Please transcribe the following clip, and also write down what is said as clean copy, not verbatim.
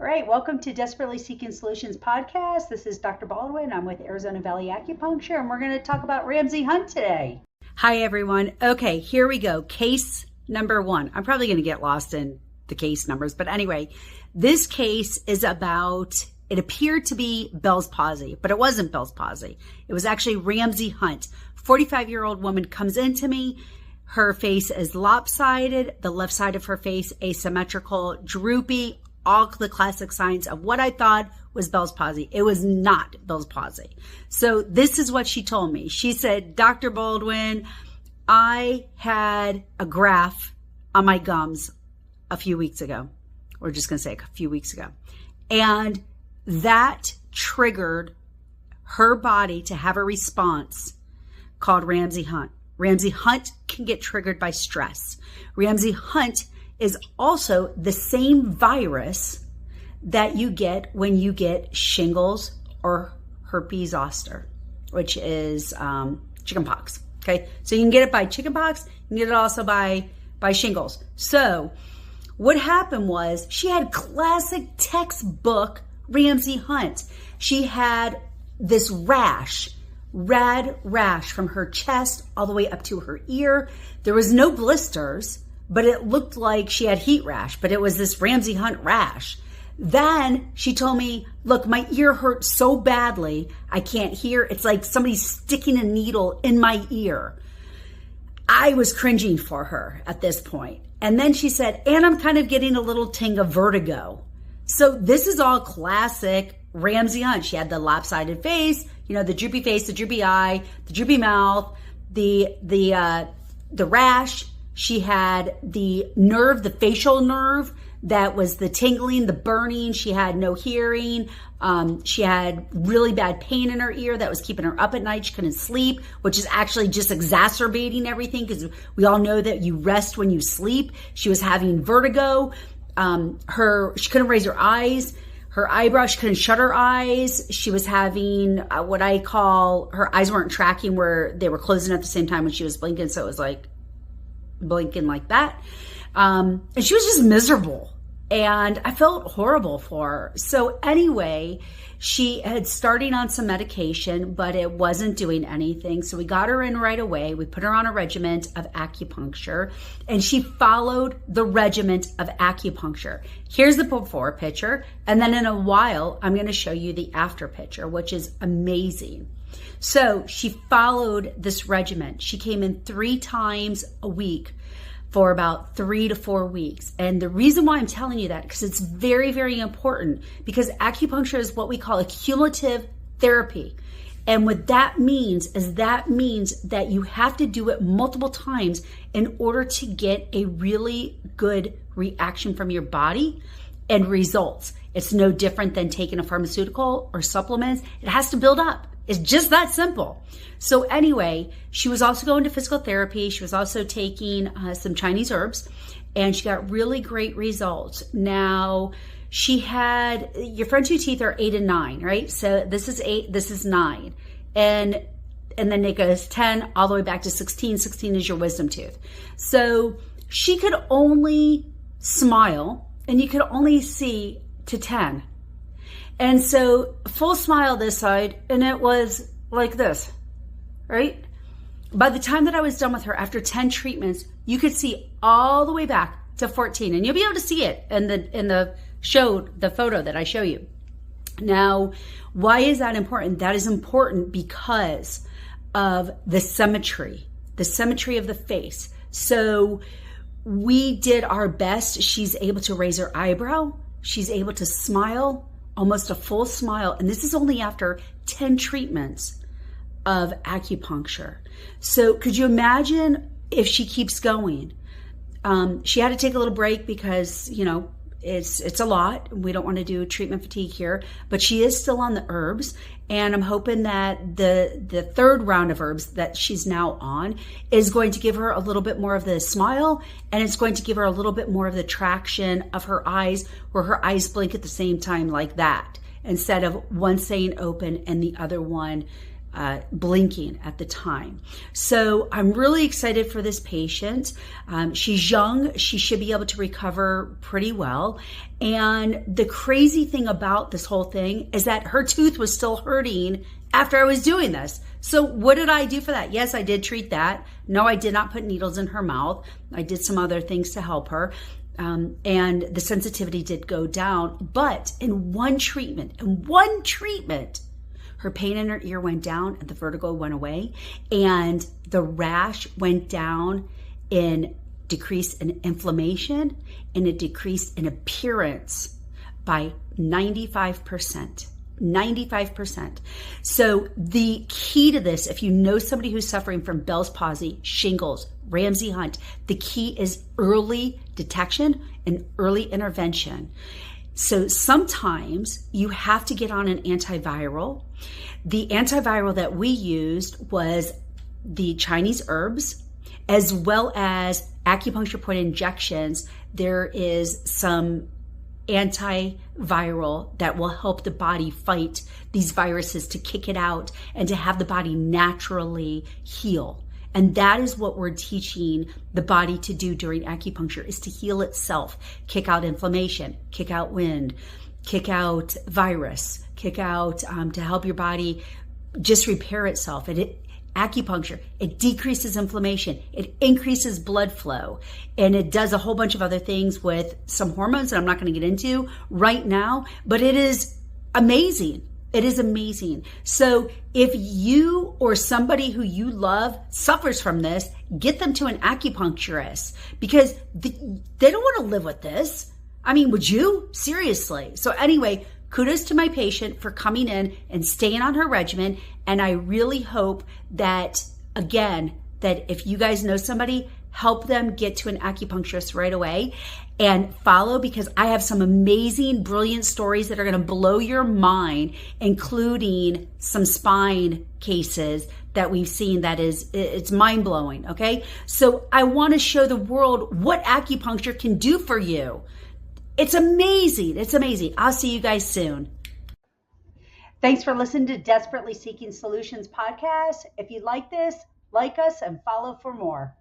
All right, welcome to Desperately Seeking Solutions podcast. This is Dr. Baldwin. I'm with Arizona Valley Acupuncture, and we're going to talk about Ramsey Hunt today. Hi, everyone. Okay, here we go. Case number 1. I'm probably going to get lost in the case numbers, but anyway, this case is about, it appeared to be Bell's palsy, but it wasn't Bell's palsy. It was actually Ramsey Hunt. 45-year-old woman comes into me. Her face is lopsided, the left side of her face asymmetrical, droopy, all the classic signs of what I thought was Bell's palsy. It was not Bell's palsy. So this is what she told me. She said, Dr. Baldwin, I had a graft on my gums a few weeks ago. We're just going to say a few weeks ago. And that triggered her body to have a response called Ramsey Hunt. Ramsey Hunt can get triggered by stress. Ramsey Hunt is also the same virus that you get when you get shingles or herpes zoster, which is chickenpox. Okay, so you can get it by chickenpox, you can get it also by shingles. So what happened was she had classic textbook Ramsey Hunt. She had this red rash from her chest all the way up to her ear. There was no blisters, but it looked like she had heat rash, but it was this Ramsey Hunt rash. Then she told me, look, my ear hurts so badly, I can't hear. It's like somebody's sticking a needle in my ear. I was cringing for her at this point. And then she said, and I'm kind of getting a little ting of vertigo. So this is all classic Ramsey Hunt. She had the lopsided face, the droopy face, the droopy eye, the droopy mouth, the rash. She had the nerve, the facial nerve that was the tingling, the burning. She had no hearing. She had really bad pain in her ear that was keeping her up at night. She couldn't sleep, which is actually just exacerbating everything because we all know that you rest when you sleep. She was having vertigo. She couldn't raise her eyes. Her eyebrows, she couldn't shut her eyes. She was having what I call, her eyes weren't tracking where they were closing at the same time when she was blinking. So it was like blinking like that. And she was just miserable. And I felt horrible for her. So anyway, she had starting on some medication, but it wasn't doing anything. So we got her in right away. We put her on a regimen of acupuncture, and she followed the regimen of acupuncture. Here's the before picture. And then in a while, I'm going to show you the after picture, which is amazing. So she followed this regimen. She came in 3 times a week for about 3 to 4 weeks. And the reason why I'm telling you that, because it's very, very important, because acupuncture is what we call a cumulative therapy. And what that means is that you have to do it multiple times in order to get a really good reaction from your body and results. It's no different than taking a pharmaceutical or supplements. It has to build up. It's just that simple. So anyway, she was also going to physical therapy. She was also taking some Chinese herbs, and she got really great results. Now, she had, your front 2 teeth are 8 and 9, right? So this is 8, this is 9. And then it goes 10 all the way back to 16. 16 is your wisdom tooth. So she could only smile, and you could only see to 10. And so full smile this side, and it was like this, right? By the time that I was done with her, after 10 treatments, you could see all the way back to 14. And you'll be able to see it in the photo that I show you. Now, why is that important? That is important because of the symmetry of the face. So we did our best. She's able to raise her eyebrow. She's able to smile. Almost a full smile. And this is only after 10 treatments of acupuncture. So could you imagine if she keeps going? She had to take a little break because, it's a lot. We don't want to do treatment fatigue here, but she is still on the herbs. And I'm hoping that the 3rd round of herbs that she's now on is going to give her a little bit more of the smile, and it's going to give her a little bit more of the traction of her eyes, where her eyes blink at the same time like that, instead of one staying open and the other one blinking at the time. So I'm really excited for this patient. She's young. She should be able to recover pretty well. And the crazy thing about this whole thing is that her tooth was still hurting after I was doing this. So what did I do for that? Yes, I did treat that. No, I did not put needles in her mouth. I did some other things to help her. And the sensitivity did go down. But in one treatment, her pain in her ear went down and the vertigo went away. And the rash went down in decrease in inflammation and it decreased in appearance by 95%. 95%. So the key to this, if you know somebody who's suffering from Bell's palsy, shingles, Ramsey Hunt, the key is early detection and early intervention. So sometimes you have to get on an antiviral. The antiviral that we used was the Chinese herbs, as well as acupuncture point injections. There is some antiviral that will help the body fight these viruses, to kick it out and to have the body naturally heal. And that is what we're teaching the body to do during acupuncture, is to heal itself, kick out inflammation, kick out wind, kick out virus, kick out to help your body just repair itself. And acupuncture, it decreases inflammation, it increases blood flow, and it does a whole bunch of other things with some hormones that I'm not going to get into right now, but it is amazing. It is amazing. So if you or somebody who you love suffers from this, get them to an acupuncturist, because they don't want to live with this. I mean, would you? Seriously. So anyway, kudos to my patient for coming in and staying on her regimen. And I really hope that, again, that if you guys know somebody, help them get to an acupuncturist right away and follow, because I have some amazing, brilliant stories that are going to blow your mind, including some spine cases that we've seen that it's mind blowing. Okay. So I want to show the world what acupuncture can do for you. It's amazing. It's amazing. I'll see you guys soon. Thanks for listening to Desperately Seeking Solutions podcast. If you like this, like us and follow for more.